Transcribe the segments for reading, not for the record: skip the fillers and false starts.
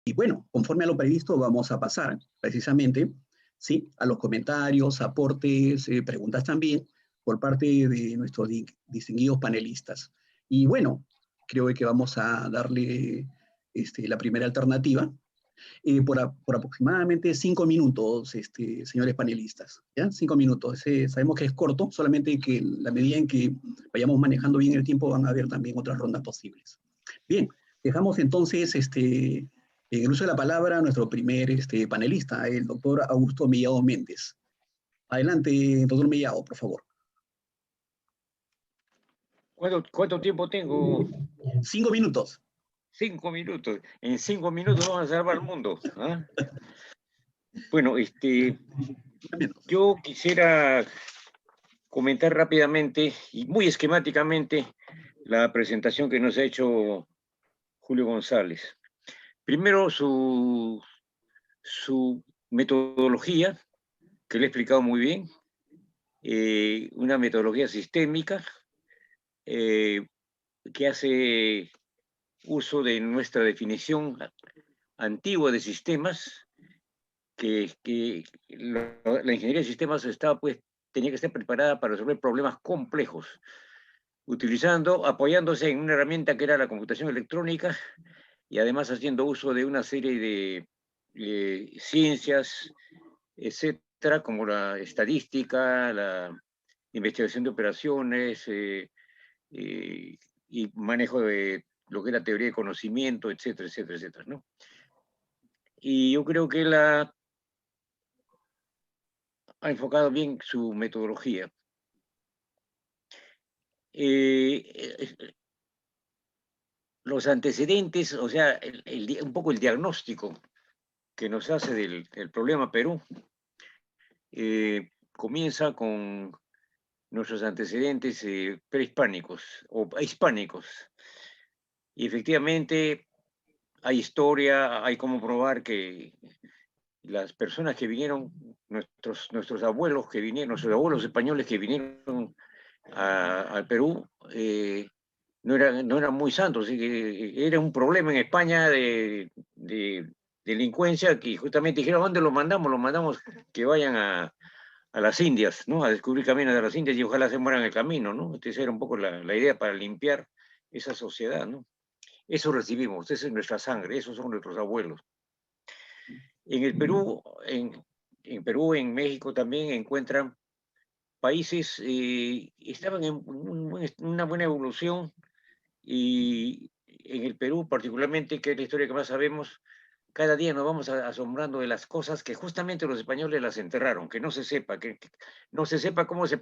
Y bueno, conforme a lo previsto, vamos a pasar precisamente, ¿sí?, a los comentarios, aportes, preguntas también por parte de nuestros distinguidos panelistas. Y bueno, creo que vamos a darle la primera alternativa por aproximadamente 5 minutos, señores panelistas. ¿Ya? 5 minutos. Sabemos que es corto, solamente que en la medida en que vayamos manejando bien el tiempo van a haber también otras rondas posibles. Bien, dejamos entonces en el uso de la palabra a nuestro primer panelista, el doctor Augusto Mellado Méndez. Adelante, doctor Mellado, por favor. ¿Cuánto tiempo tengo? 5 minutos. 5 minutos. En 5 minutos vamos a salvar el mundo. ¿Ah? Bueno, yo quisiera comentar rápidamente y muy esquemáticamente la presentación que nos ha hecho Julio González. Primero, su metodología, que le he explicado muy bien, una metodología sistémica que hace uso de nuestra definición antigua de sistemas, que la ingeniería de sistemas tenía que estar preparada para resolver problemas complejos, apoyándose en una herramienta que era la computación electrónica y además haciendo uso de una serie de ciencias, etcétera, como la estadística, la investigación de operaciones y manejo de lo que es la teoría de conocimiento, etcétera, etcétera, etcétera, ¿no? Y yo creo que él ha enfocado bien su metodología. Los antecedentes, o sea, un poco el diagnóstico que nos hace del problema Perú, comienza con nuestros antecedentes prehispánicos o hispánicos. Y efectivamente hay historia, hay cómo probar que las personas que vinieron, nuestros abuelos que vinieron, nuestros abuelos españoles que vinieron al Perú, no eran muy santos, así que era un problema en España de delincuencia que justamente dijeron, ¿dónde los mandamos? Los mandamos que vayan a las Indias, ¿no? A descubrir caminos de las Indias y ojalá se mueran en el camino, ¿no? Esa era un poco la idea para limpiar esa sociedad, ¿no? Eso recibimos, esa es nuestra sangre, esos son nuestros abuelos. En el Perú, en México también encuentran países, estaban en una buena evolución y en el Perú particularmente, que es la historia que más sabemos, cada día nos vamos asombrando de las cosas que justamente los españoles las enterraron, que no se sepa, que no se sepa cómo se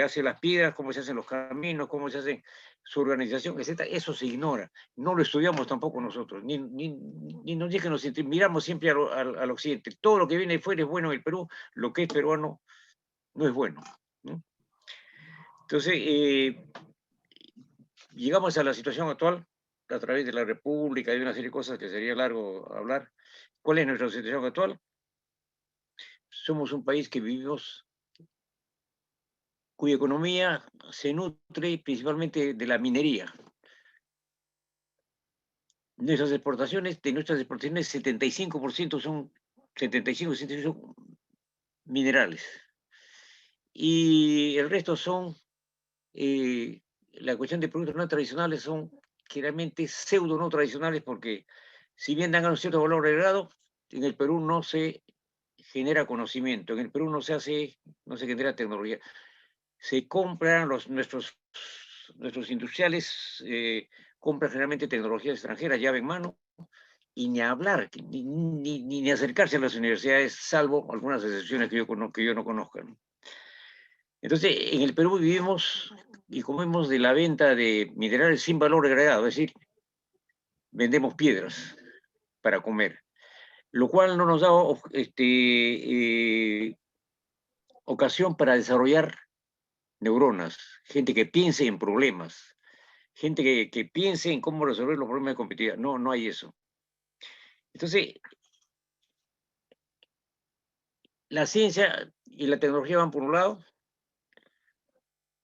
hacen las piedras, cómo se hacen los caminos, cómo se hace su organización, etcétera. Eso se ignora. No lo estudiamos tampoco nosotros, ni nos dicen, miramos siempre al occidente. Todo lo que viene de fuera es bueno en el Perú, lo que es peruano no es bueno, ¿no? Entonces, llegamos a la situación actual a través de la República y de una serie de cosas que sería largo hablar. ¿Cuál es nuestra situación actual? Somos un país que vivimos, cuya economía se nutre principalmente de la minería. De nuestras exportaciones, 75% son 75 minerales. Y el resto son, la cuestión de productos no tradicionales son generalmente pseudo no tradicionales porque si bien dan un cierto valor agregado, en el Perú no se genera conocimiento, en el Perú no se genera tecnología. Se compran nuestros industriales, compran generalmente tecnología extranjera, llave en mano, y ni hablar, ni acercarse a las universidades, salvo algunas excepciones que yo no conozca, ¿no? Entonces, en el Perú vivimos y comemos de la venta de minerales sin valor agregado, es decir, vendemos piedras para comer, lo cual no nos da ocasión para desarrollar neuronas, gente que piense en problemas, gente que piense en cómo resolver los problemas de competitividad. No, no hay eso. Entonces, la ciencia y la tecnología van por un lado,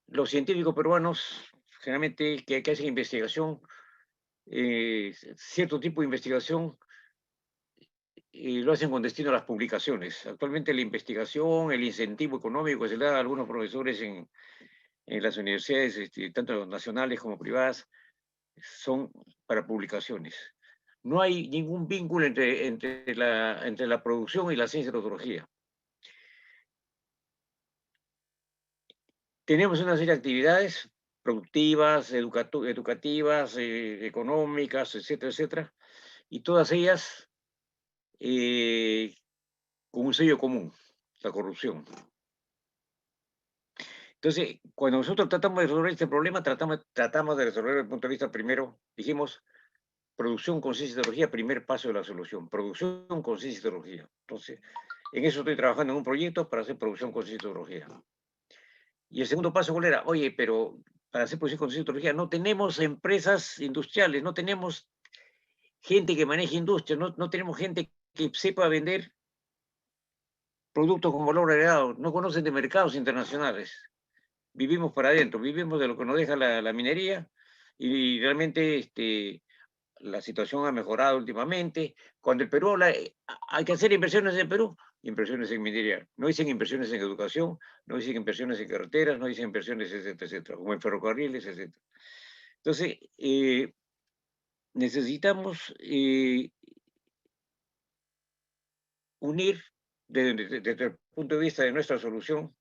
los científicos peruanos, generalmente que hacen investigación, cierto tipo de investigación, lo hacen con destino a las publicaciones. Actualmente la investigación, el incentivo económico que se le da a algunos profesores en las universidades, tanto nacionales como privadas, son para publicaciones. No hay ningún vínculo entre la producción y la ciencia y la tecnología. Tenemos una serie de actividades productivas, educativas, económicas, etcétera, etcétera, y todas ellas con un sello común, la corrupción. Entonces, cuando nosotros tratamos de resolver este problema, tratamos de resolver desde el punto de vista primero, dijimos, producción con ciencia y tecnología, primer paso de la solución. Producción con ciencia y tecnología. Entonces, en eso estoy trabajando en un proyecto para hacer producción con ciencia y tecnología. Y el segundo paso, ¿cuál era? Oye, pero para hacer producción con ciencia y tecnología no tenemos empresas industriales, no tenemos gente que maneje industria, no tenemos gente que sepa vender productos con valor agregado, no conocen de mercados internacionales. Vivimos para adentro, vivimos de lo que nos deja la minería y realmente la situación ha mejorado últimamente. Cuando el Perú habla, hay que hacer inversiones en Perú, inversiones en minería. No dicen inversiones en educación, no dicen inversiones en carreteras, no dicen inversiones, etcétera, etcétera, como en ferrocarriles, etcétera. Entonces, necesitamos unir, desde el punto de vista de nuestra solución,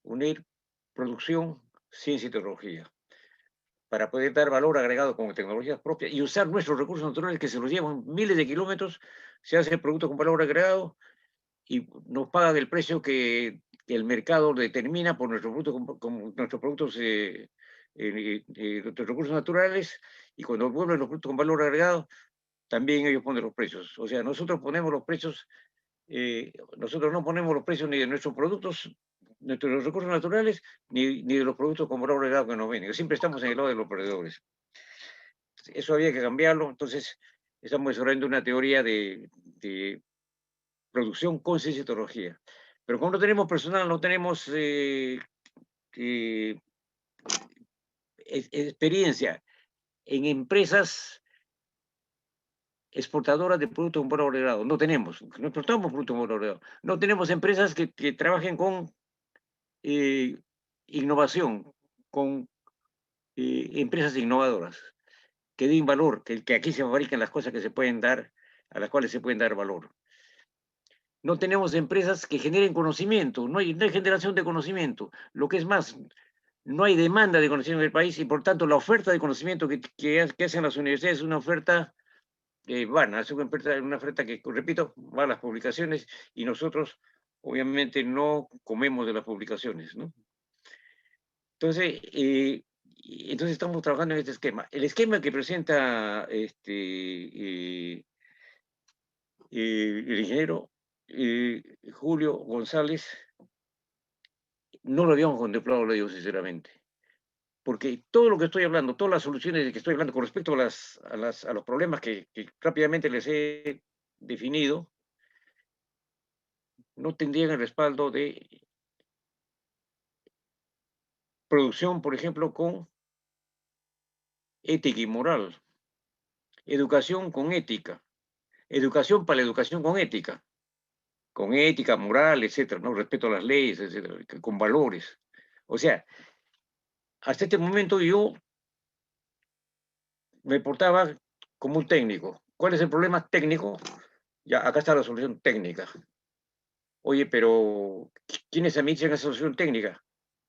unir producción, ciencia y tecnología, para poder dar valor agregado con tecnologías propias y usar nuestros recursos naturales que se los llevan miles de kilómetros, se hace el producto con valor agregado y nos pagan el precio que el mercado determina por nuestros productos, nuestros productos, nuestros recursos naturales, y cuando vuelven los productos con valor agregado, también ellos ponen los precios. O sea, nosotros ponemos los precios, nosotros no ponemos los precios ni de nuestros productos, nuestros recursos naturales, ni de los productos con valor agregado que nos venden. Siempre estamos en el lado de los perdedores. Eso había que cambiarlo, entonces estamos desarrollando una teoría de producción con ciencia y tecnología. Pero como no tenemos personal, no tenemos experiencia en empresas exportadoras de productos con valor agregado. No tenemos, no exportamos productos con valor agregado. No tenemos empresas que trabajen con innovación, con empresas innovadoras, que den valor, que aquí se fabrican las cosas que se pueden dar, a las cuales se pueden dar valor. No tenemos empresas que generen conocimiento, no hay generación de conocimiento. Lo que es más, no hay demanda de conocimiento en el país y por tanto la oferta de conocimiento que hacen las universidades es una oferta vana, es una oferta que, repito, va a las publicaciones y nosotros obviamente no comemos de las publicaciones, ¿no? Entonces, entonces estamos trabajando en este esquema. El esquema que presenta el ingeniero Julio González, no lo habíamos contemplado, lo digo sinceramente. Porque todo lo que estoy hablando, todas las soluciones de que estoy hablando con respecto a los problemas que rápidamente les he definido, no tendrían el respaldo de producción, por ejemplo, con ética y moral, educación con ética, educación para la educación con ética, moral, etcétera, ¿no? Respeto a las leyes, etcétera, con valores. O sea, hasta este momento yo me portaba como un técnico. ¿Cuál es el problema técnico? Ya, acá está la solución técnica. Oye, pero ¿quiénes administran esa solución técnica?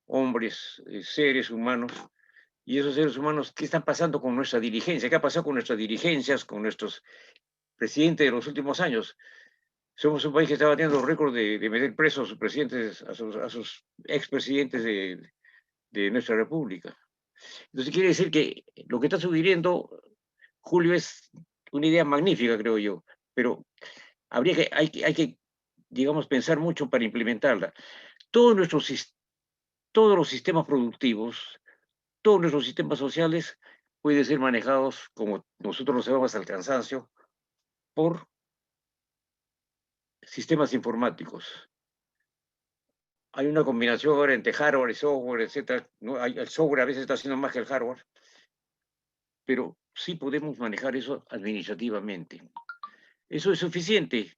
Hombres, seres humanos. Y esos seres humanos, ¿qué están pasando con nuestra dirigencia? ¿Qué ha pasado con nuestras dirigencias, con nuestros presidentes de los últimos años? Somos un país que está batiendo récord de meter presos a sus presidentes, a sus expresidentes de nuestra república. Entonces quiere decir que lo que está sugiriendo Julio es una idea magnífica, creo yo, pero hay que, digamos, pensar mucho para implementarla. Todos todos los sistemas productivos, todos nuestros sistemas sociales pueden ser manejados, como nosotros lo sabemos al cansancio, por sistemas informáticos. Hay una combinación ahora entre hardware y software, etcétera. ¿No? El software a veces está haciendo más que el hardware, pero sí podemos manejar eso administrativamente. ¿Eso es suficiente?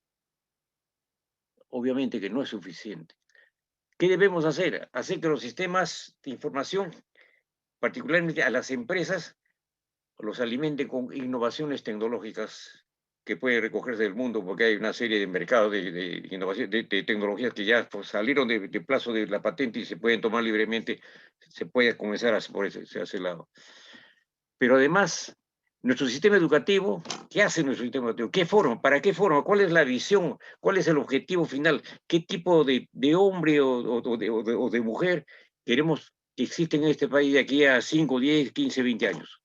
Obviamente que no es suficiente. ¿Qué debemos hacer? Hacer que los sistemas de información, particularmente a las empresas, los alimenten con innovaciones tecnológicas que pueden recogerse del mundo, porque hay una serie de mercados de innovación, de tecnologías que ya pues, salieron de plazo de la patente y se pueden tomar libremente, se puede comenzar por ese lado. Pero además, nuestro sistema educativo, ¿qué hace nuestro sistema educativo? ¿Qué forma? ¿Para qué forma? ¿Cuál es la visión? ¿Cuál es el objetivo final? ¿Qué tipo de hombre o de mujer queremos que exista en este país de aquí a 5, 10, 15, 20 años?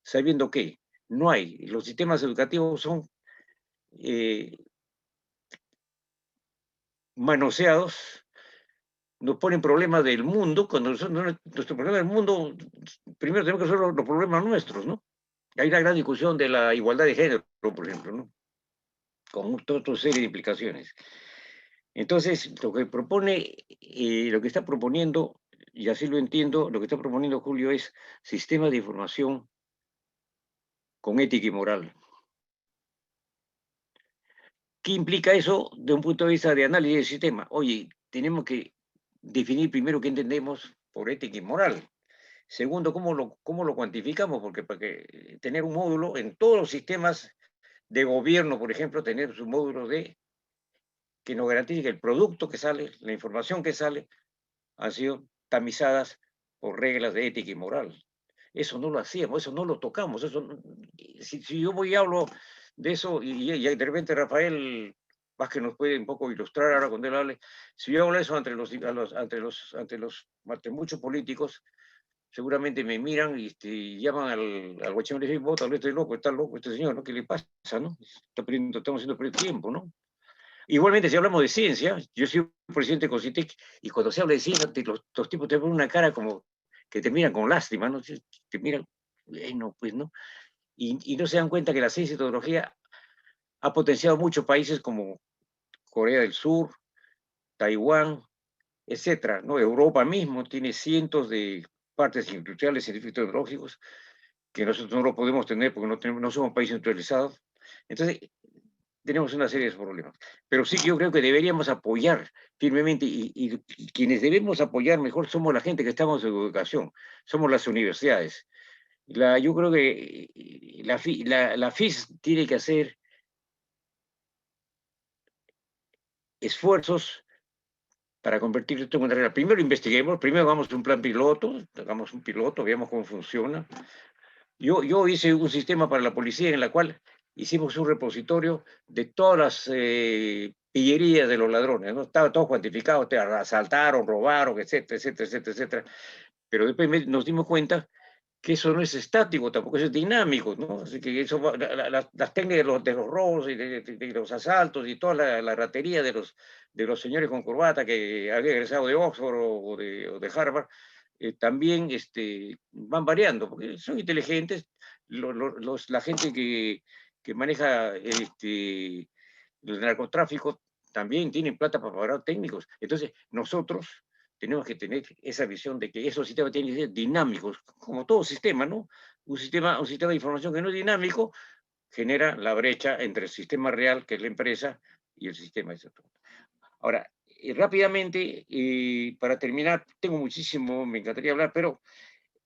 Sabiendo que no hay, los sistemas educativos son eh, manoseados, nos ponen problemas del mundo, cuando nuestro problema del mundo, primero tenemos que resolver los problemas nuestros, ¿no? Hay una gran discusión de la igualdad de género, por ejemplo, ¿no? Con otra serie de implicaciones. Entonces, lo que está proponiendo, y así lo entiendo, lo que está proponiendo Julio es sistema de información con ética y moral. ¿Qué implica eso de un punto de vista de análisis del sistema? Oye, tenemos que definir primero qué entendemos por ética y moral. Segundo, cómo lo cuantificamos, porque para que tener un módulo en todos los sistemas de gobierno, por ejemplo, tener su módulo que nos garantice que el producto que sale, la información que sale, han sido tamizadas por reglas de ética y moral. Eso no lo hacíamos, eso no lo tocamos. Si yo voy y hablo de eso, y de repente Rafael Vázquez nos puede un poco ilustrar ahora cuando él hable, si yo hablo eso ante muchos políticos, seguramente me miran y llaman al guachimán y le dicen, vos tal vez estoy loco, está loco este señor, ¿no? ¿Qué le pasa, no? Estamos haciendo perder tiempo, ¿no? Igualmente, si hablamos de ciencia, yo soy presidente de CONCITEC y cuando se habla de ciencia, los tipos te ponen una cara como que te miran con lástima, ¿no? Te miran, no, pues no. Y no se dan cuenta que la ciencia y tecnología ha potenciado muchos países como Corea del Sur, Taiwán, etcétera, ¿no? Europa mismo tiene cientos de partes industriales, científicos y tecnológicos que nosotros no lo podemos tener porque no somos países industrializados. Entonces, tenemos una serie de problemas. Pero sí que yo creo que deberíamos apoyar firmemente y quienes debemos apoyar mejor somos la gente que estamos en educación, somos las universidades. Yo creo que la FIS tiene que hacer esfuerzos para convertir esto en una regla. Primero investiguemos, primero hagamos un plan piloto, hagamos un piloto, veamos cómo funciona. Yo hice un sistema para la policía en la cual hicimos un repositorio de todas las pillerías de los ladrones, ¿no? Estaba todo cuantificado, te asaltaron, robaron, etcétera, etcétera, etcétera, etcétera. Pero después nos dimos cuenta que eso no es estático, tampoco es dinámico, ¿no? Así que eso, las técnicas de los robos y de los asaltos y toda la ratería de los señores con corbata que habían egresado de Oxford o de Harvard, también van variando, porque son inteligentes, la gente que maneja el narcotráfico también tienen plata para pagar técnicos. Entonces, nosotros tenemos que tener esa visión de que esos sistemas tienen que ser dinámicos, como todo sistema, ¿no? Un sistema de información que no es dinámico genera la brecha entre el sistema real, que es la empresa, y el sistema de sector. Ahora, rápidamente, para terminar, tengo muchísimo, me encantaría hablar, pero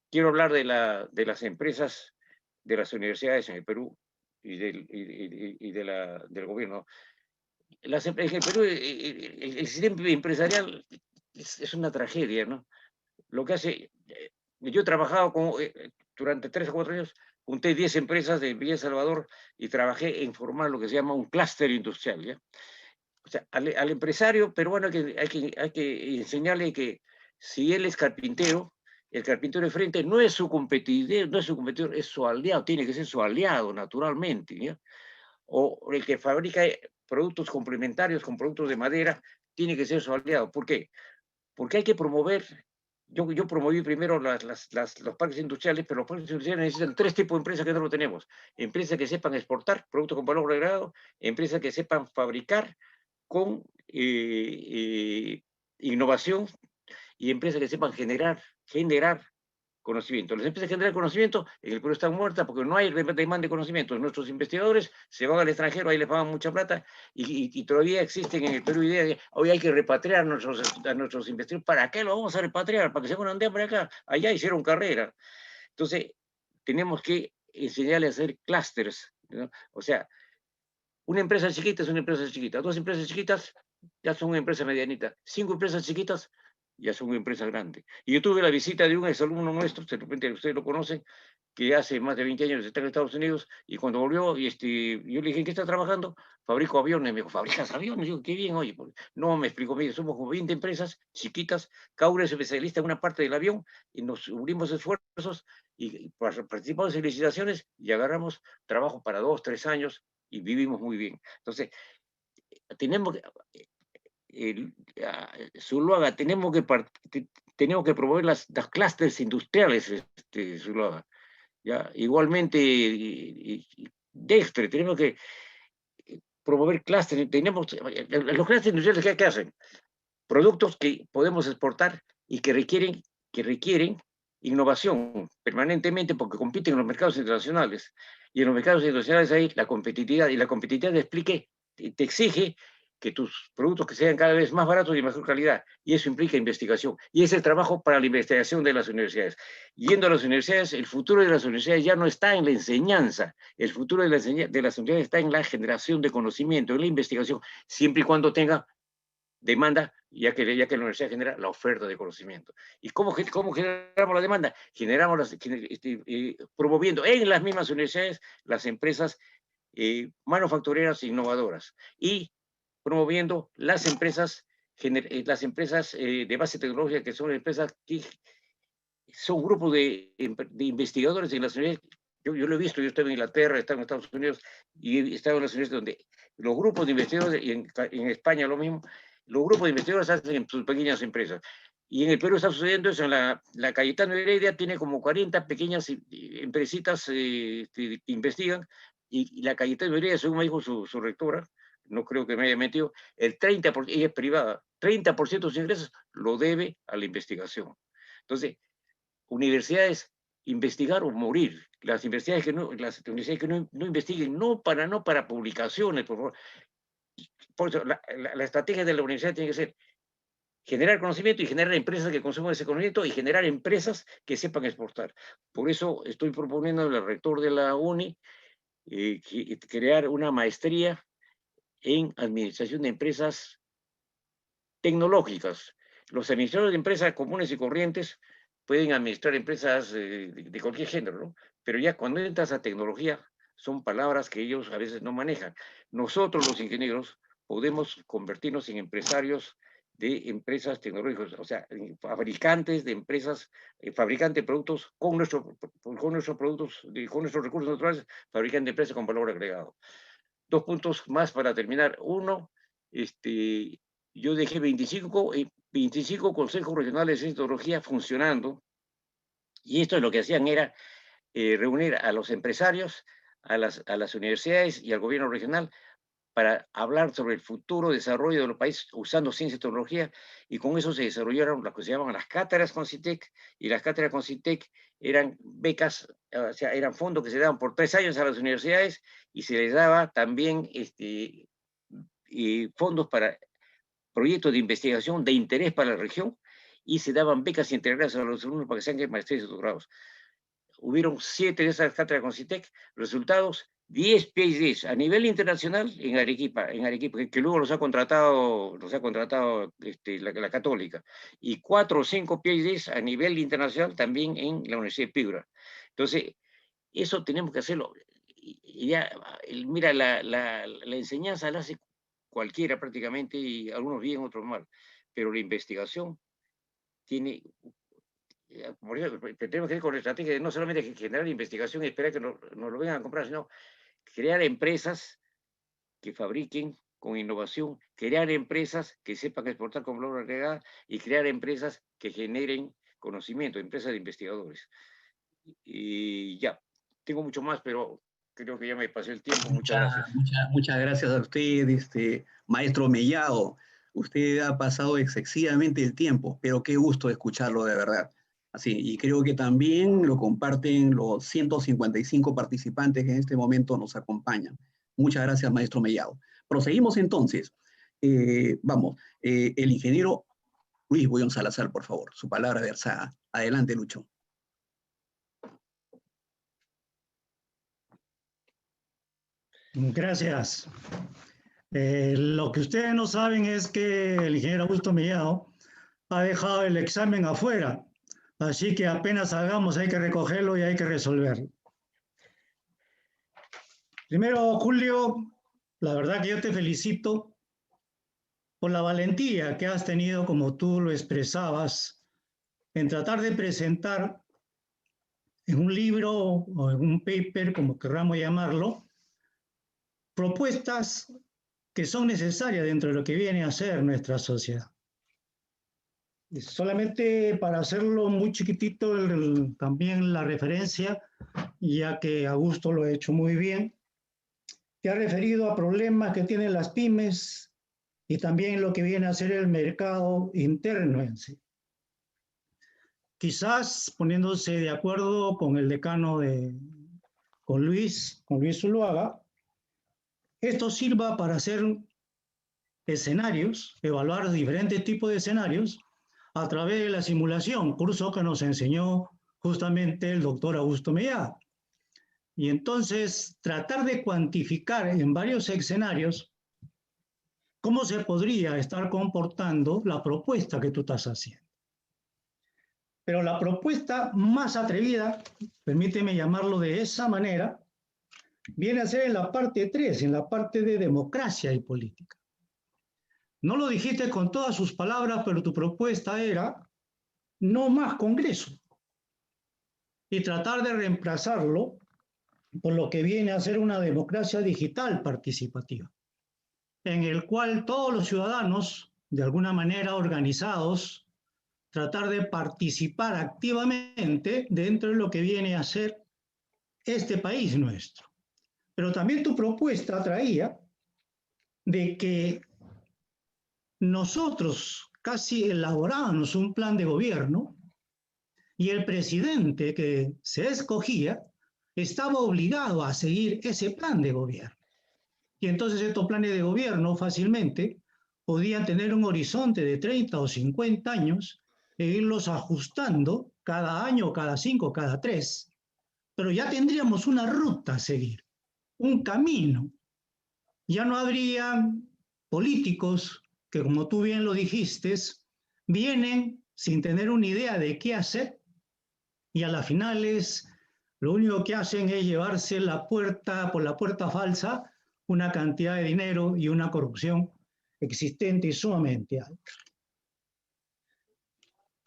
quiero hablar de las empresas, de las universidades en el Perú y del gobierno. En el Perú, el sistema empresarial es una tragedia, ¿no? Lo que hace, yo he trabajado durante 3 o 4 años, junté 10 empresas de Villa Salvador y trabajé en formar lo que se llama un clúster industrial, ¿ya? O sea, al empresario peruano hay que enseñarle que si él es carpintero, el carpintero de frente no es su competidor, es su aliado, tiene que ser su aliado naturalmente, ¿ya? O el que fabrica productos complementarios con productos de madera, tiene que ser su aliado. ¿Por qué? Porque hay que promover. Yo promoví primero los parques industriales, pero los parques industriales necesitan 3 tipos de empresas que no lo tenemos. Empresas que sepan exportar productos con valor agregado, empresas que sepan fabricar con innovación y empresas que sepan generar conocimiento. Las empresas que generan conocimiento en el Perú están muertas porque no hay demanda de conocimiento. Nuestros investigadores se van al extranjero, ahí les pagan mucha plata y todavía existen en el Perú ideas de hoy hay que repatriar a nuestros investigadores. ¿Para qué lo vamos a repatriar? ¿Para que se van a por acá? Allá hicieron carrera. Entonces, tenemos que enseñarles a hacer clústeres, ¿no? O sea, una empresa chiquita es una empresa chiquita, dos empresas chiquitas ya son una empresa medianita, 5 empresas chiquitas ya son una empresa grande. Y yo tuve la visita de un exalumno nuestro, de repente ustedes lo conocen, que hace más de 20 años está en Estados Unidos, y cuando volvió, yo le dije, ¿en qué está trabajando? Fabrico aviones. Me dijo, ¿fabricas aviones? Digo, qué bien, oye. No, me explicó, mire, somos como 20 empresas chiquitas, cada una es especialista en una parte del avión, y nos unimos esfuerzos, y participamos en licitaciones, y agarramos trabajo para 2, 3 años, y vivimos muy bien. Entonces, tenemos Zuluaga, tenemos que promover las clústeres industriales, Zuluaga. ¿Ya? Igualmente, Dextre, tenemos que promover clústeres. Los clústeres industriales, ¿qué hacen? Productos que podemos exportar y que requieren innovación permanentemente porque compiten en los mercados internacionales. Y en los mercados internacionales hay la competitividad, y la competitividad te exige que tus productos que sean cada vez más baratos y de mejor calidad, y eso implica investigación, y es el trabajo para la investigación de las universidades. Yendo a las universidades, el futuro de las universidades ya no está en la enseñanza, el futuro de las universidades está en la generación de conocimiento, en la investigación, siempre y cuando tenga demanda, ya que la universidad genera la oferta de conocimiento. ¿Y cómo generamos la demanda? Promoviendo en las mismas universidades las empresas manufactureras e innovadoras, y promoviendo las empresas de base tecnológica, que son empresas que son grupos de investigadores en las universidades. Yo lo he visto, yo estoy en Inglaterra, he estado en Estados Unidos, y he estado en las universidades donde los grupos de investigadores, y en España lo mismo, los grupos de investigadores hacen en sus pequeñas empresas. Y en el Perú está sucediendo eso. En la Cayetano Heredia tiene como 40 pequeñas empresitas que investigan, y la Cayetano Heredia, según me dijo su rectora, no creo que me haya metido, el 30%, ella es privada, 30% de sus ingresos lo debe a la investigación. Entonces, universidades, investigar o morir. Las universidades que no investiguen, no para publicaciones, por favor. Por eso, la estrategia de la universidad tiene que ser generar conocimiento y generar empresas que consuman ese conocimiento y generar empresas que sepan exportar. Por eso estoy proponiendo al rector de la UNI crear una maestría en administración de empresas tecnológicas. Los administradores de empresas comunes y corrientes pueden administrar empresas de cualquier género, ¿no? Pero ya cuando entras a tecnología, son palabras que ellos a veces no manejan. Nosotros, los ingenieros, podemos convertirnos en empresarios de empresas tecnológicas, o sea, fabricantes de empresas, fabricantes de productos con nuestros productos, con nuestros recursos naturales, fabricantes de empresas con valor agregado. 2 puntos más para terminar. Uno, yo dejé 25 consejos regionales de tecnología funcionando, y esto lo que hacían era reunir a los empresarios, a las universidades y al gobierno regional para hablar sobre el futuro desarrollo de los países usando ciencia y tecnología, y con eso se desarrollaron lo que se llamaban las cátedras Concitec, y las cátedras Concitec eran becas, o sea, eran fondos que se daban por 3 años a las universidades, y se les daba también fondos para proyectos de investigación de interés para la región, y se daban becas integrales a los alumnos para que sean maestrías y doctorados. Hubieron 7 de esas cátedras Concitec, resultados, 10 PhDs a nivel internacional en Arequipa, que luego los ha contratado la Católica, y 4 o 5 PhDs a nivel internacional también en la Universidad de Piura. Entonces, eso tenemos que hacerlo. Y ya, mira, la enseñanza la hace cualquiera prácticamente, y algunos bien, otros mal, pero la investigación tiene, por eso, tenemos que ir con la estrategia de no solamente generar investigación y esperar que nos lo vengan a comprar, sino crear empresas que fabriquen con innovación, crear empresas que sepan exportar con valor agregado, y crear empresas que generen conocimiento, empresas de investigadores. Y ya, tengo mucho más, pero creo que ya me pasé el tiempo. Muchas gracias. Muchas gracias a usted, maestro Mellado. Usted ha pasado excesivamente el tiempo, pero qué gusto escucharlo de verdad. Así, y creo que también lo comparten los 155 participantes que en este momento nos acompañan. Muchas gracias, maestro Mellado. Proseguimos entonces. El ingeniero Luis Bullón Salazar, por favor, su palabra versada. Adelante, Lucho. Gracias. Lo que ustedes no saben es que el ingeniero Augusto Mellado ha dejado el examen afuera, así que apenas salgamos hay que recogerlo y hay que resolverlo. Primero, Julio, la verdad que yo te felicito por la valentía que has tenido, como tú lo expresabas, en tratar de presentar en un libro o en un paper, como queramos llamarlo, propuestas que son necesarias dentro de lo que viene a ser nuestra sociedad. Solamente para hacerlo muy chiquitito, también la referencia, ya que Augusto lo ha hecho muy bien, te ha referido a problemas que tienen las pymes y también lo que viene a ser el mercado interno en sí. Quizás poniéndose de acuerdo con el decano con Luis Zuluaga, esto sirva para hacer escenarios, evaluar diferentes tipos de escenarios a través de la simulación, curso que nos enseñó justamente el doctor Augusto Mellado. Y entonces tratar de cuantificar en varios escenarios cómo se podría estar comportando la propuesta que tú estás haciendo. Pero la propuesta más atrevida, permíteme llamarlo de esa manera, viene a ser en la parte 3, en la parte de democracia y política. No lo dijiste con todas sus palabras, pero tu propuesta era no más Congreso y tratar de reemplazarlo por lo que viene a ser una democracia digital participativa, en el cual todos los ciudadanos, de alguna manera organizados, tratar de participar activamente dentro de lo que viene a ser este país nuestro. Pero también tu propuesta traía de que nosotros casi elaborábamos un plan de gobierno y el presidente que se escogía estaba obligado a seguir ese plan de gobierno. Y entonces estos planes de gobierno fácilmente podían tener un horizonte de 30 o 50 años e irlos ajustando cada año, cada 5, cada 3. Pero ya tendríamos una ruta a seguir, un camino. Ya no habría políticos que, como tú bien lo dijiste, vienen sin tener una idea de qué hacer y a las finales lo único que hacen es llevarse por la puerta falsa una cantidad de dinero y una corrupción existente y sumamente alta.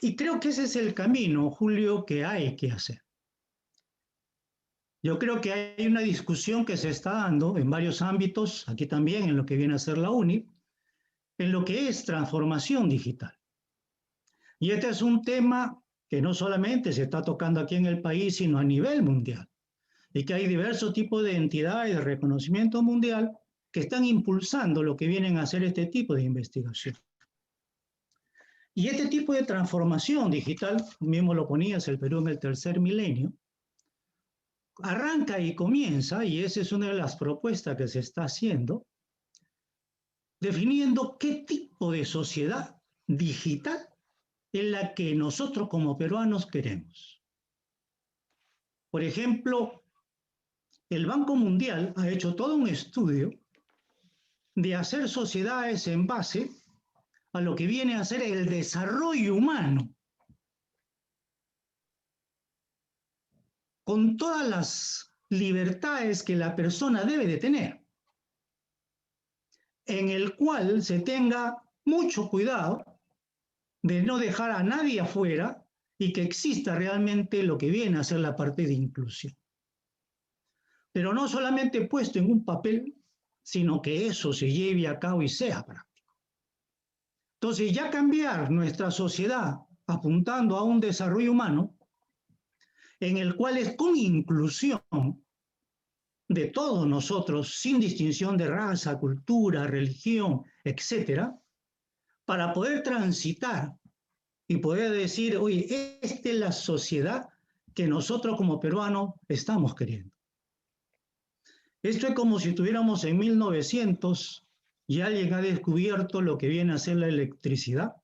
Y creo que ese es el camino, Julio, que hay que hacer. Yo creo que hay una discusión que se está dando en varios ámbitos, aquí también en lo que viene a ser la UNI, en lo que es transformación digital. Y este es un tema que no solamente se está tocando aquí en el país, sino a nivel mundial. Y que hay diversos tipos de entidades de reconocimiento mundial que están impulsando lo que vienen a hacer este tipo de investigación. Y este tipo de transformación digital, mismo lo ponías el Perú en el tercer milenio, arranca y comienza, y esa es una de las propuestas que se está haciendo, definiendo qué tipo de sociedad digital es la que nosotros como peruanos queremos. Por ejemplo, el Banco Mundial ha hecho todo un estudio de hacer sociedades en base a lo que viene a ser el desarrollo humano, con todas las libertades que la persona debe de tener, en el cual se tenga mucho cuidado de no dejar a nadie afuera y que exista realmente lo que viene a ser la parte de inclusión. Pero no solamente puesto en un papel, sino que eso se lleve a cabo y sea práctico. Entonces, ya cambiar nuestra sociedad apuntando a un desarrollo humano, en el cual es con inclusión de todos nosotros, sin distinción de raza, cultura, religión, etcétera, para poder transitar y poder decir, oye, esta es la sociedad que nosotros como peruanos estamos queriendo. Esto es como si estuviéramos en 1900 y alguien ha descubierto lo que viene a ser la electricidad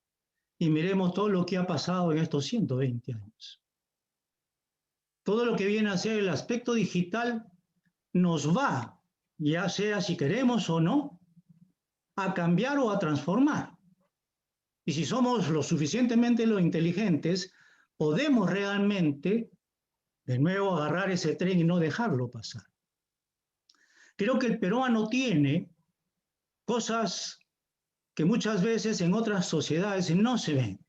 y miremos todo lo que ha pasado en estos 120 años. Todo lo que viene a ser el aspecto digital nos va, ya sea si queremos o no, a cambiar o a transformar. Y si somos lo suficientemente inteligentes, podemos realmente de nuevo agarrar ese tren y no dejarlo pasar. Creo que el peruano tiene cosas que muchas veces en otras sociedades no se ven,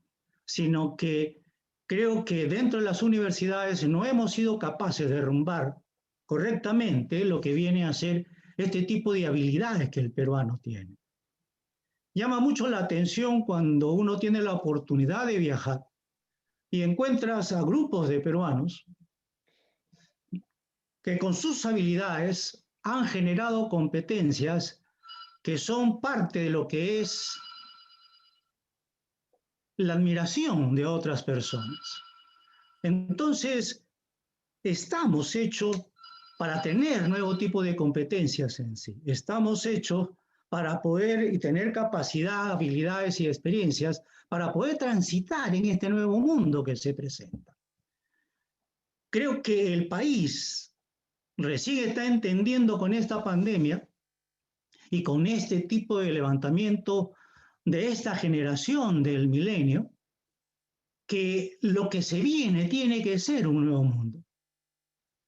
sino que creo que dentro de las universidades no hemos sido capaces de derrumbar correctamente lo que viene a ser este tipo de habilidades que el peruano tiene. Llama mucho la atención cuando uno tiene la oportunidad de viajar y encuentras a grupos de peruanos que con sus habilidades han generado competencias que son parte de lo que es la admiración de otras personas. Entonces, estamos hechos para tener nuevo tipo de competencias en sí. Estamos hechos para poder y tener capacidad, habilidades y experiencias para poder transitar en este nuevo mundo que se presenta. Creo que el país recién está entendiendo con esta pandemia y con este tipo de levantamiento de esta generación del milenio, que lo que se viene tiene que ser un nuevo mundo.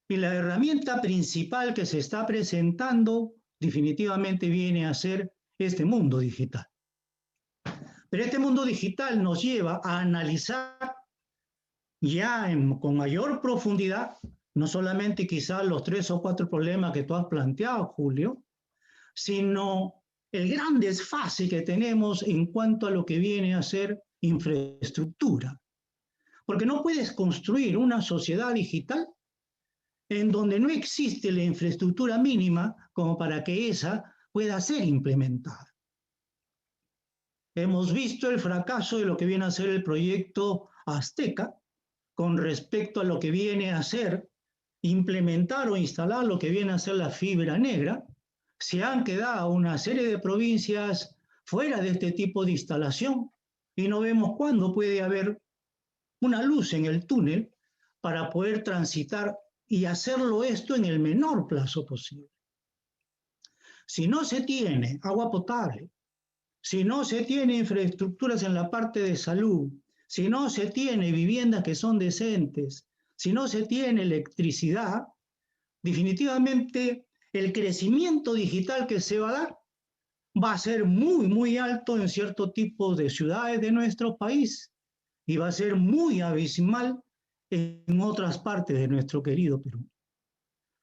Y la herramienta principal que se está presentando definitivamente viene a ser este mundo digital. Pero este mundo digital nos lleva a analizar ya con mayor profundidad, no solamente quizás los 3 o 4 problemas que tú has planteado, Julio, sino el gran desfase que tenemos en cuanto a lo que viene a ser infraestructura. Porque no puedes construir una sociedad digital en donde no existe la infraestructura mínima como para que esa pueda ser implementada. Hemos visto el fracaso de lo que viene a ser el proyecto Azteca con respecto a lo que viene a ser implementar o instalar lo que viene a ser la fibra negra. Se han quedado una serie de provincias fuera de este tipo de instalación y no vemos cuándo puede haber una luz en el túnel para poder transitar y hacerlo esto en el menor plazo posible. Si no se tiene agua potable, si no se tiene infraestructuras en la parte de salud, si no se tiene viviendas que son decentes, si no se tiene electricidad, definitivamente el crecimiento digital que se va a dar va a ser muy, muy alto en cierto tipo de ciudades de nuestro país y va a ser muy abismal en otras partes de nuestro querido Perú.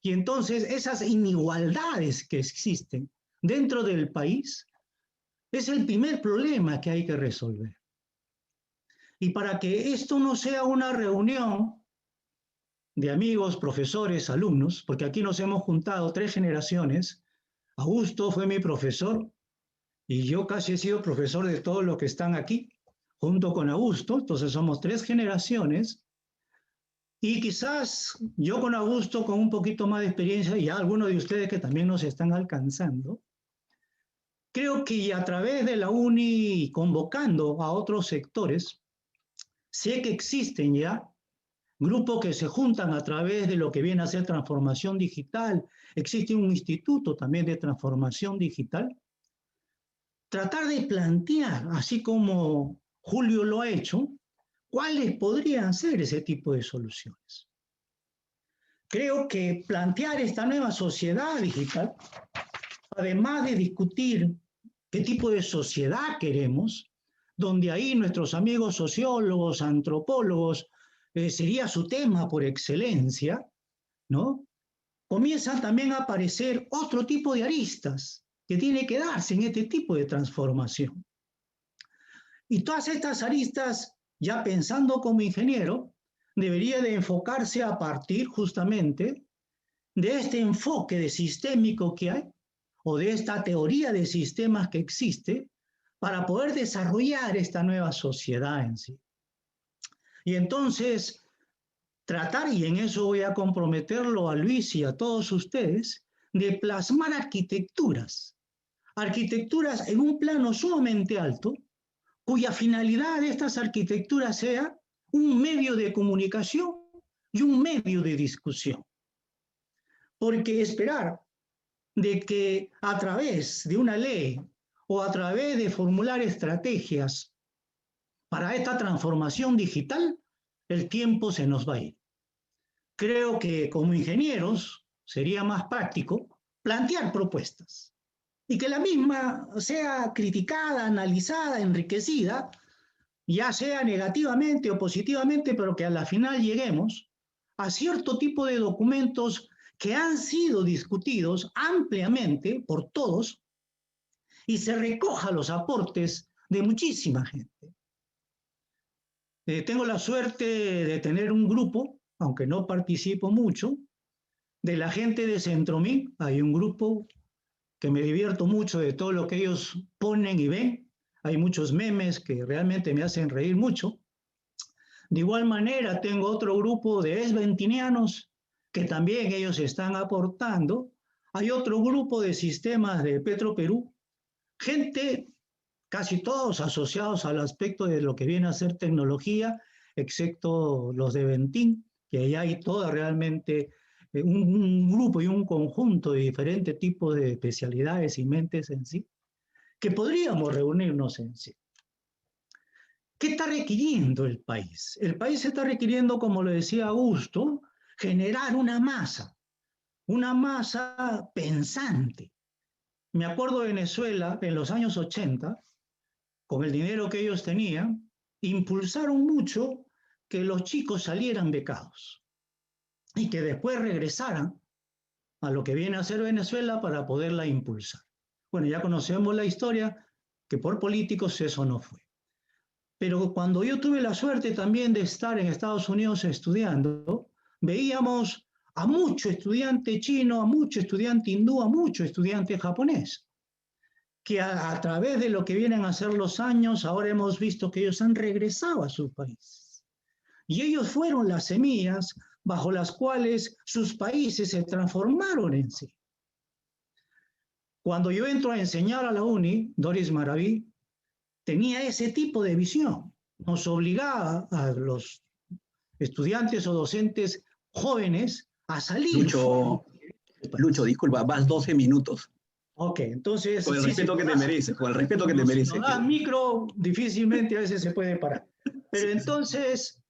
Y entonces esas inigualdades que existen dentro del país es el primer problema que hay que resolver. Y para que esto no sea una reunión de amigos, profesores, alumnos, porque aquí nos hemos juntado 3 generaciones, Augusto fue mi profesor y yo casi he sido profesor de todos los que están aquí, junto con Augusto, entonces somos 3 generaciones, y quizás yo con Augusto con un poquito más de experiencia y algunos de ustedes que también nos están alcanzando, creo que a través de la UNI convocando a otros sectores, sé que existen ya grupos que se juntan a través de lo que viene a ser transformación digital, existe un instituto también de transformación digital, tratar de plantear, así como Julio lo ha hecho, cuáles podrían ser ese tipo de soluciones. Creo que plantear esta nueva sociedad digital, además de discutir qué tipo de sociedad queremos, donde ahí nuestros amigos sociólogos, antropólogos, sería su tema por excelencia, ¿no? Comienzan también a aparecer otro tipo de aristas que tiene que darse en este tipo de transformación. Y todas estas aristas, ya pensando como ingeniero, debería de enfocarse a partir justamente de este enfoque de sistémico que hay, o de esta teoría de sistemas que existe, para poder desarrollar esta nueva sociedad en sí. Y entonces, tratar, y en eso voy a comprometerlo a Luis y a todos ustedes, de plasmar arquitecturas en un plano sumamente alto, cuya finalidad de estas arquitecturas sea un medio de comunicación y un medio de discusión. Porque esperar de que a través de una ley o a través de formular estrategias para esta transformación digital, el tiempo se nos va a ir. Creo que como ingenieros sería más práctico plantear propuestas y que la misma sea criticada, analizada, enriquecida, ya sea negativamente o positivamente, pero que a la final lleguemos a cierto tipo de documentos que han sido discutidos ampliamente por todos y se recoja los aportes de muchísima gente. Tengo la suerte de tener un grupo, aunque no participo mucho, de la gente de Centromín. Hay un grupo que me divierto mucho de todo lo que ellos ponen y ven. Hay muchos memes que realmente me hacen reír mucho. De igual manera, tengo otro grupo de esventinianos que también ellos están aportando. Hay otro grupo de sistemas de Petroperú, gente, casi todos asociados al aspecto de lo que viene a ser tecnología, excepto los de Ventín, que allá hay toda realmente un grupo y un conjunto de diferentes tipos de especialidades y mentes en sí, que podríamos reunirnos en sí. ¿Qué está requiriendo el país? El país está requiriendo, como lo decía Augusto, generar una masa pensante. Me acuerdo de Venezuela en los años 80, con el dinero que ellos tenían, impulsaron mucho que los chicos salieran becados y que después regresaran a lo que viene a ser Venezuela para poderla impulsar. Bueno, ya conocemos la historia, que por políticos eso no fue. Pero cuando yo tuve la suerte también de estar en Estados Unidos estudiando, veíamos a mucho estudiante chino, a mucho estudiante hindú, a mucho estudiante japonés, que a través de lo que vienen a ser los años, ahora hemos visto que ellos han regresado a sus países. Y ellos fueron las semillas bajo las cuales sus países se transformaron en sí. Cuando yo entro a enseñar a la UNI, Doris Maraví tenía ese tipo de visión. Nos obligaba a los estudiantes o docentes jóvenes a salir. Lucho, disculpa, vas 12 minutos. Ok, entonces... Con el respeto que te mereces, con el respeto que te mereces. Si no das micro, difícilmente a veces se puede parar. Pero entonces,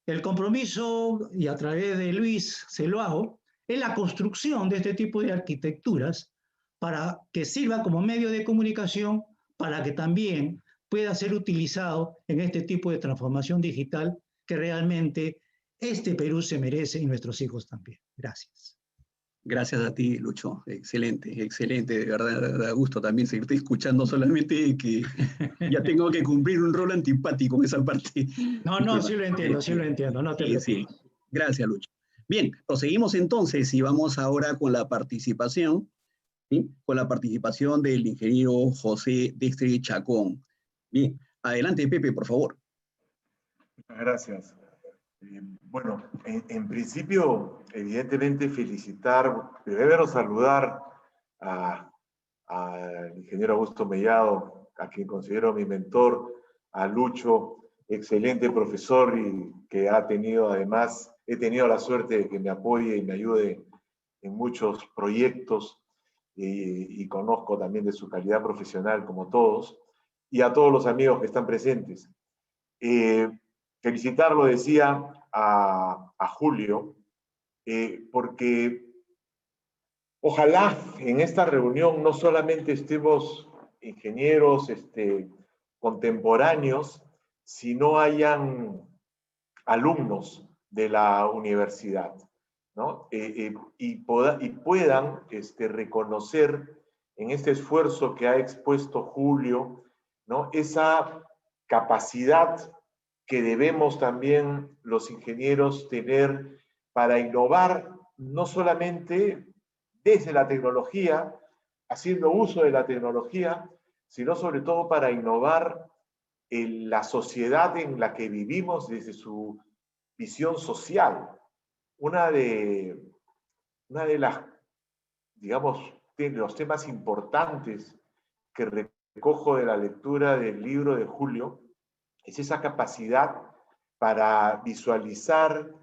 el compromiso, y a través de Luis se lo hago, es la construcción de este tipo de arquitecturas para que sirva como medio de comunicación, para que también pueda ser utilizado en este tipo de transformación digital que realmente este Perú se merece y nuestros hijos también. Gracias. Gracias a ti, Lucho. Excelente, excelente. De verdad, da gusto también seguirte escuchando, solamente que ya tengo que cumplir un rol antipático en esa parte. No, sí lo entiendo, no te preocupes. Sí. Gracias, Lucho. Bien, proseguimos entonces y vamos ahora con la participación, ¿sí? Con la participación del ingeniero José Dextre Chacón. Bien, adelante, Pepe, por favor. Gracias. Bueno, en principio, evidentemente primero saludar al ingeniero Augusto Mellado, a quien considero mi mentor, a Lucho, excelente profesor y que he tenido la suerte de que me apoye y me ayude en muchos proyectos y conozco también de su calidad profesional como todos, y a todos los amigos que están presentes. Felicitarlo, decía, a Julio, porque ojalá en esta reunión no solamente estemos ingenieros contemporáneos, sino hayan alumnos de la universidad, ¿no? Y puedan reconocer en este esfuerzo que ha expuesto Julio, ¿no? Esa capacidad que debemos también los ingenieros tener para innovar, no solamente desde la tecnología, haciendo uso de la tecnología, sino sobre todo para innovar la sociedad en la que vivimos desde su visión social. Una de las, digamos, de los temas importantes que recojo de la lectura del libro de Julio es esa capacidad para visualizar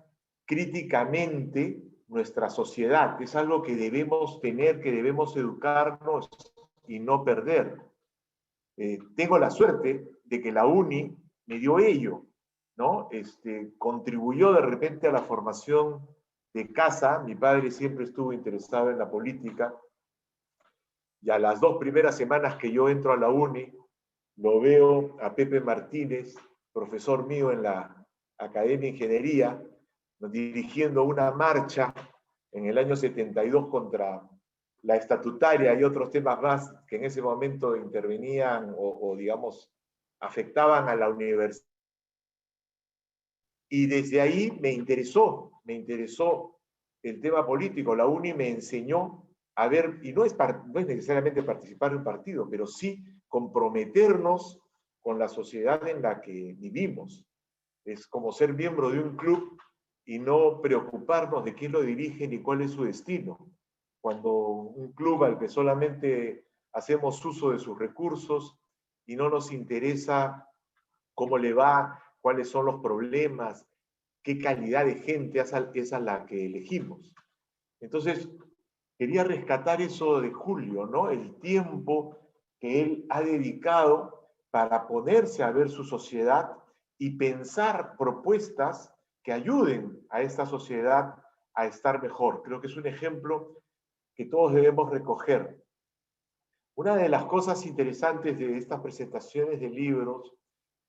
críticamente nuestra sociedad. Es algo que debemos tener, que debemos educarnos y no perder. Tengo la suerte de que la UNI me dio ello, ¿no? Contribuyó de repente a la formación de casa. Mi padre siempre estuvo interesado en la política, y a las 2 primeras semanas que yo entro a la UNI, lo veo a Pepe Martínez, profesor mío en la Academia de Ingeniería, dirigiendo una marcha en el año 72 contra la estatutaria y otros temas más que en ese momento intervenían o digamos, afectaban a la universidad. Y desde ahí me interesó el tema político. La UNI me enseñó a ver, y no es necesariamente participar en un partido, pero sí comprometernos con la sociedad en la que vivimos. Es como ser miembro de un club y no preocuparnos de quién lo dirige ni cuál es su destino. Cuando un club al que solamente hacemos uso de sus recursos y no nos interesa cómo le va, cuáles son los problemas, qué calidad de gente es a la que elegimos. Entonces, quería rescatar eso de Julio, ¿no? El tiempo que él ha dedicado para ponerse a ver su sociedad y pensar propuestas que ayuden a esta sociedad a estar mejor. Creo que es un ejemplo que todos debemos recoger. Una de las cosas interesantes de estas presentaciones de libros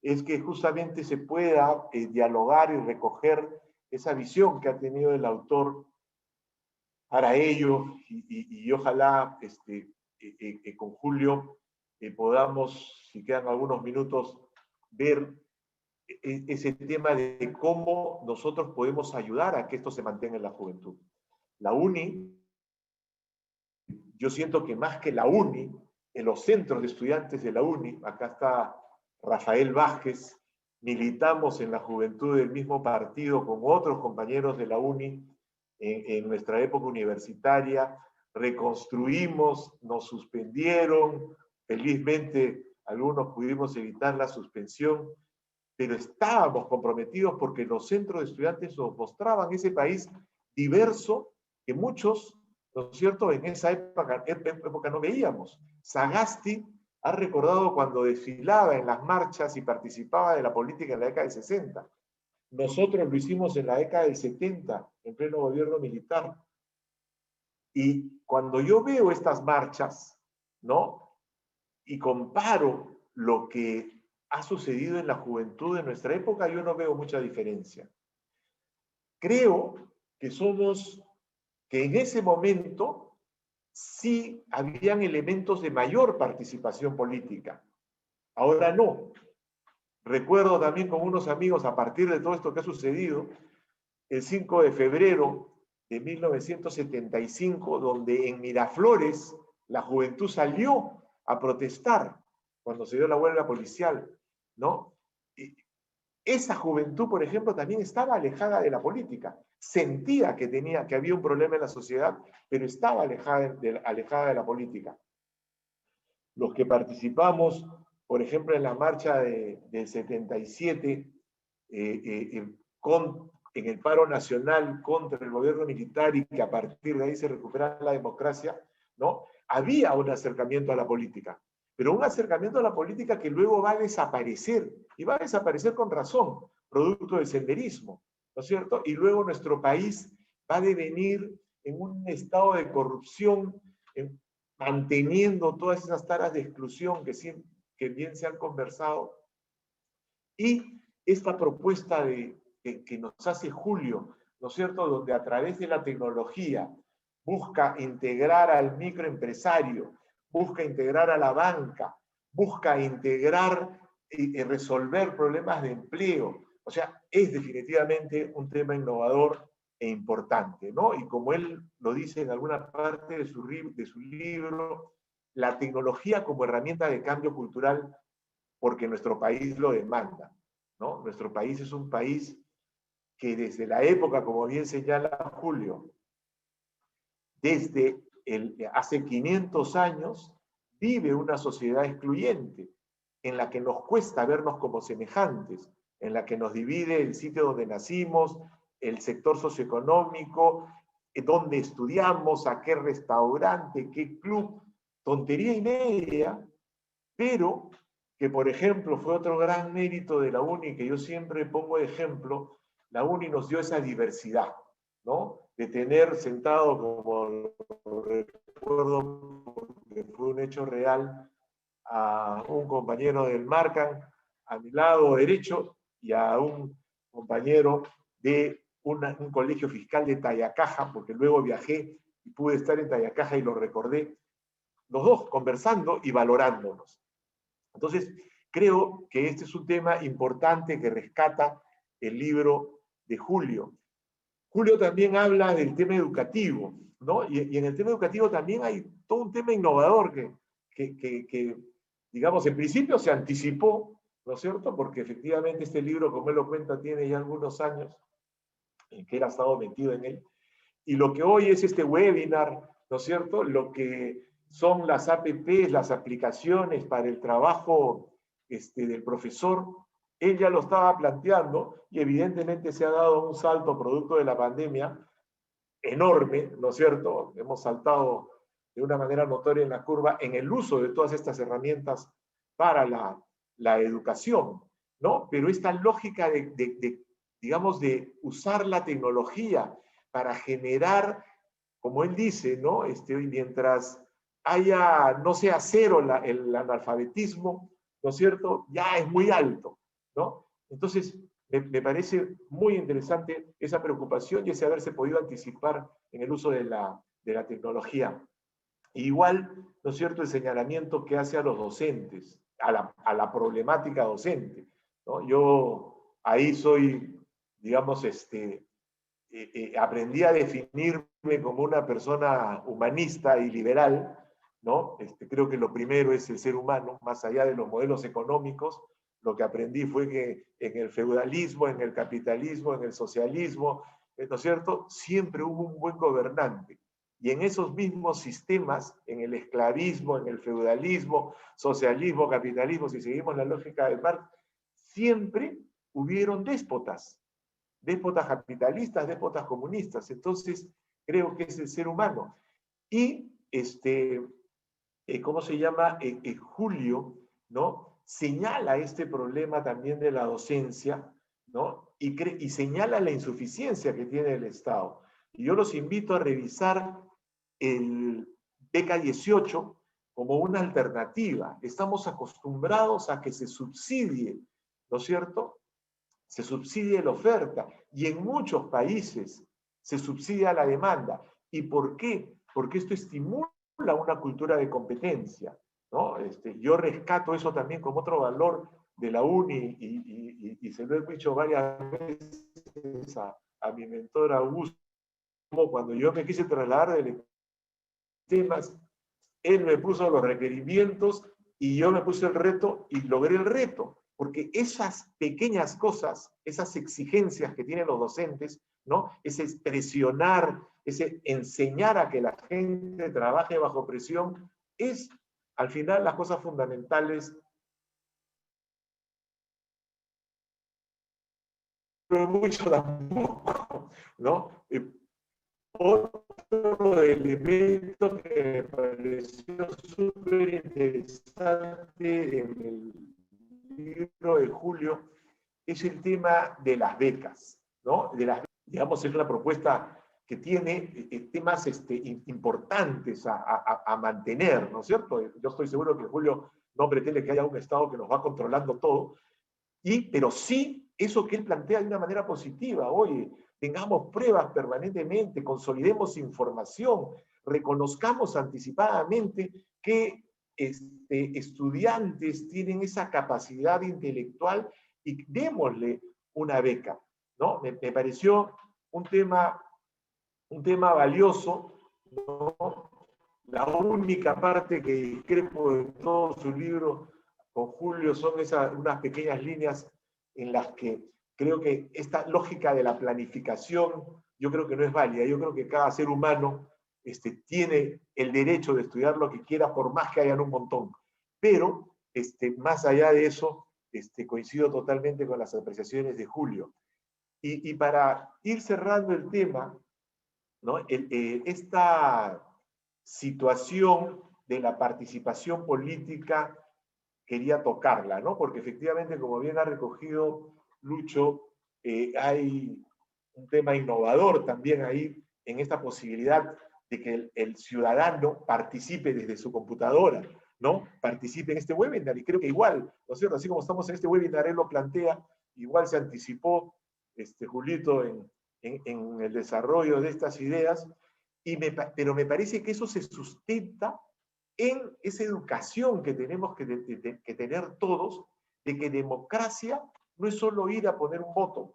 es que justamente se pueda dialogar y recoger esa visión que ha tenido el autor para ello, y ojalá con Julio podamos, si quedan algunos minutos, ver ese tema de cómo nosotros podemos ayudar a que esto se mantenga en la juventud. La UNI, yo siento que más que la UNI, en los centros de estudiantes de la UNI, acá está Rafael Vázquez, militamos en la juventud del mismo partido con otros compañeros de la UNI en nuestra época universitaria, reconstruimos, nos suspendieron, felizmente algunos pudimos evitar la suspensión, pero estábamos comprometidos porque los centros de estudiantes nos mostraban ese país diverso que muchos, ¿no es cierto?, en esa época no veíamos. Sagasti ha recordado cuando desfilaba en las marchas y participaba de la política en la década del 60. Nosotros lo hicimos en la década del 70, en pleno gobierno militar. Y cuando yo veo estas marchas, ¿no?, y comparo lo que ha sucedido en la juventud de nuestra época, yo no veo mucha diferencia. Creo que en ese momento sí habían elementos de mayor participación política. Ahora no. Recuerdo también con unos amigos, a partir de todo esto que ha sucedido, el 5 de febrero de 1975, donde en Miraflores la juventud salió a protestar cuando se dio la huelga policial, ¿no? Y esa juventud, por ejemplo, también estaba alejada de la política. Sentía que había un problema en la sociedad, pero estaba alejada de la política. Los que participamos, por ejemplo, en la marcha del 77, en el paro nacional contra el gobierno militar, y que a partir de ahí se recuperara la democracia, ¿no? Había un acercamiento a la política, pero un acercamiento a la política que luego va a desaparecer, y va a desaparecer con razón, producto del senderismo, ¿no es cierto? Y luego nuestro país va a devenir en un estado de corrupción, manteniendo todas esas taras de exclusión que bien se han conversado. Y esta propuesta que nos hace Julio, ¿no es cierto?, donde a través de la tecnología busca integrar al microempresario, busca integrar a la banca, busca integrar y resolver problemas de empleo. O sea, es definitivamente un tema innovador e importante, ¿no? Y como él lo dice en alguna parte de su libro, la tecnología como herramienta de cambio cultural porque nuestro país lo demanda, ¿no? Nuestro país es un país que desde la época, como bien señala Julio, desde hace 500 años, vive una sociedad excluyente, en la que nos cuesta vernos como semejantes, en la que nos divide el sitio donde nacimos, el sector socioeconómico, dónde estudiamos, a qué restaurante, qué club, tontería y media, pero que, por ejemplo, fue otro gran mérito de la UNI, que yo siempre pongo de ejemplo. La UNI nos dio esa diversidad, ¿no? De tener sentado, como lo recuerdo, porque fue un hecho real, a un compañero del Marcan a mi lado derecho y a un compañero de un colegio fiscal de Tayacaja, porque luego viajé y pude estar en Tayacaja y lo recordé, los dos conversando y valorándonos. Entonces, creo que este es un tema importante que rescata el libro de Julio. Julio también habla del tema educativo, ¿no? Y en el tema educativo también hay todo un tema innovador que, digamos, en principio se anticipó, ¿no es cierto? Porque efectivamente este libro, como él lo cuenta, tiene ya algunos años en que él ha estado metido en él. Y lo que hoy es este webinar, ¿no es cierto? Lo que son las APPs, las aplicaciones para el trabajo del profesor, él ya lo estaba planteando y evidentemente se ha dado un salto producto de la pandemia enorme, ¿no es cierto? Hemos saltado de una manera notoria en la curva en el uso de todas estas herramientas para la educación, ¿no? Pero esta lógica digamos, de usar la tecnología para generar, como él dice, ¿no? Mientras no sea cero el analfabetismo, ¿no es cierto? Ya es muy alto, ¿no? Entonces, me parece muy interesante esa preocupación y ese haberse podido anticipar en el uso de la tecnología. Igual, ¿no es cierto?, el señalamiento que hace a los docentes, a la problemática docente, ¿no? Yo ahí soy, digamos, aprendí a definirme como una persona humanista y liberal, ¿no? Creo que lo primero es el ser humano, más allá de los modelos económicos. Lo que aprendí fue que en el feudalismo, en el capitalismo, en el socialismo, ¿no es cierto?, siempre hubo un buen gobernante. Y en esos mismos sistemas, en el esclavismo, en el feudalismo, socialismo, capitalismo, si seguimos la lógica de Marx, siempre hubieron déspotas capitalistas, déspotas comunistas. Entonces, creo que es el ser humano. Y, ¿cómo se llama? Julio, ¿no?, señala este problema también de la docencia, ¿no? Y señala la insuficiencia que tiene el Estado. Y yo los invito a revisar el beca 18 como una alternativa. Estamos acostumbrados a que se subsidie, ¿no es cierto?, se subsidia la oferta, y en muchos países se subsidia la demanda. ¿Y por qué? Porque esto estimula una cultura de competencia, ¿no? Yo rescato eso también como otro valor de la UNI, y se lo he dicho varias veces a mi mentor Augusto, como cuando yo me quise trasladar de temas, él me puso los requerimientos y yo me puse el reto y logré el reto. Porque esas pequeñas cosas, esas exigencias que tienen los docentes, ¿no?, ese presionar, ese enseñar a que la gente trabaje bajo presión, es al final las cosas fundamentales. Pero mucho tampoco, ¿no? Otro elemento que me pareció súper interesante en el libro de Julio es el tema de las becas, ¿no? Digamos, es una propuesta que tiene temas importantes a mantener, ¿no es cierto? Yo estoy seguro que Julio no pretende que haya un Estado que nos va controlando todo, pero sí eso que él plantea de una manera positiva. Oye, tengamos pruebas permanentemente, consolidemos información, reconozcamos anticipadamente que estudiantes tienen esa capacidad intelectual y démosle una beca, ¿no? Me pareció un tema valioso, ¿no? La única parte que discrepo de todo su libro con Julio son unas pequeñas líneas en las que creo que esta lógica de la planificación, yo creo que no es válida. Yo creo que cada ser humano tiene el derecho de estudiar lo que quiera, por más que hayan un montón. Pero, más allá de eso, coincido totalmente con las apreciaciones de Julio. Y para ir cerrando el tema, ¿no? Esta situación de la participación política quería tocarla, ¿no? Porque efectivamente, como bien ha recogido Lucho, hay un tema innovador también ahí en esta posibilidad de que el ciudadano participe desde su computadora, ¿no? Participe en este webinar, y creo que igual, ¿no es cierto? Así como estamos en este webinar, él lo plantea, igual se anticipó Julito en el desarrollo de estas ideas, pero me parece que eso se sustenta en esa educación que tenemos que tener todos, de que democracia no es solo ir a poner un voto,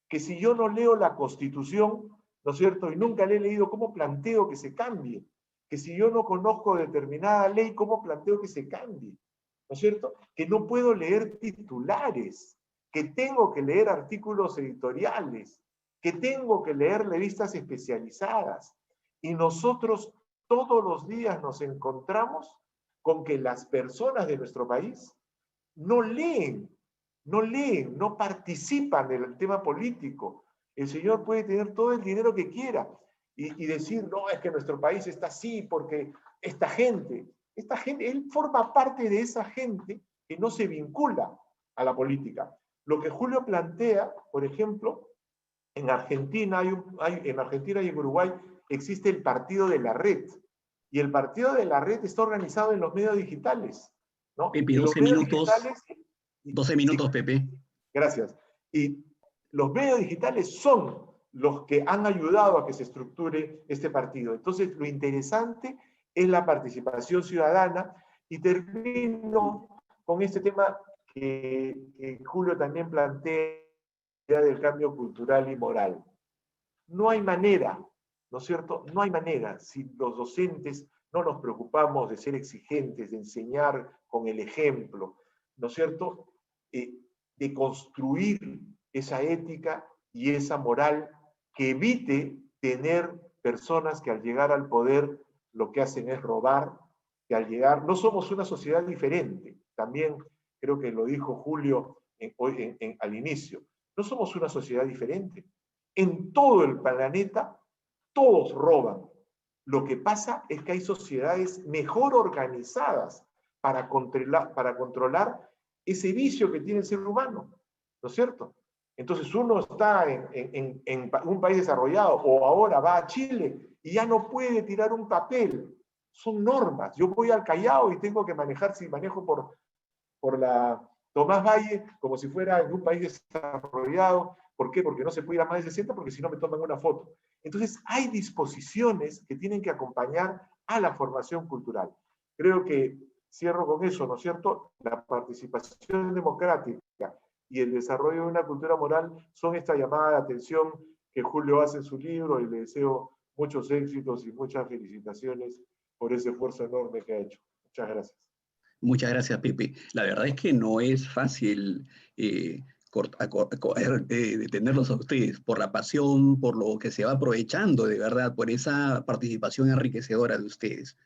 que si yo no leo la Constitución, ¿no es cierto?, y nunca le he leído, ¿cómo planteo que se cambie? Que si yo no conozco determinada ley, ¿cómo planteo que se cambie? ¿No es cierto? Que no puedo leer titulares, que tengo que leer artículos editoriales, que tengo que leer revistas especializadas. Y nosotros todos los días nos encontramos con que las personas de nuestro país no leen, no participan en el tema político. El señor puede tener todo el dinero que quiera y decir, no, es que nuestro país está así porque esta gente, él forma parte de esa gente que no se vincula a la política. Lo que Julio plantea, por ejemplo, en Argentina en Argentina y en Uruguay existe el Partido de la Red, y el Partido de la Red está organizado en los medios digitales, ¿no? Pepe, Y 12 minutos, 12 minutos, sí, Pepe. gracias. Y los medios digitales son los que han ayudado a que se estructure este partido. Entonces, lo interesante es la participación ciudadana, y termino con este tema que Julio también plantea del cambio cultural y moral. No hay manera, ¿no es cierto? No hay manera si los docentes no nos preocupamos de ser exigentes, de enseñar con el ejemplo, ¿no es cierto? De construir esa ética y esa moral que evite tener personas que al llegar al poder lo que hacen es robar, que al llegar, no somos una sociedad diferente, también creo que lo dijo Julio al inicio, no somos una sociedad diferente. En todo el planeta, todos roban. Lo que pasa es que hay sociedades mejor organizadas para controlar ese vicio que tiene el ser humano, ¿no es cierto? Entonces uno está en un país desarrollado, o ahora va a Chile y ya no puede tirar un papel. Son normas. Yo voy al Callao y tengo que manejar, si manejo por la Tomás Valle, como si fuera en un país desarrollado. ¿Por qué? Porque no se puede ir a más de 60, porque si no me toman una foto. Entonces, hay disposiciones que tienen que acompañar a la formación cultural. Creo que cierro con eso, ¿no es cierto? La participación democrática y el desarrollo de una cultura moral son esta llamada de atención que Julio hace en su libro, y le deseo muchos éxitos y muchas felicitaciones por ese esfuerzo enorme que ha hecho. Muchas gracias. Muchas gracias, Pepe. La verdad es que no es fácil detenerlos a ustedes por la pasión, por lo que se va aprovechando de verdad, por esa participación enriquecedora de ustedes.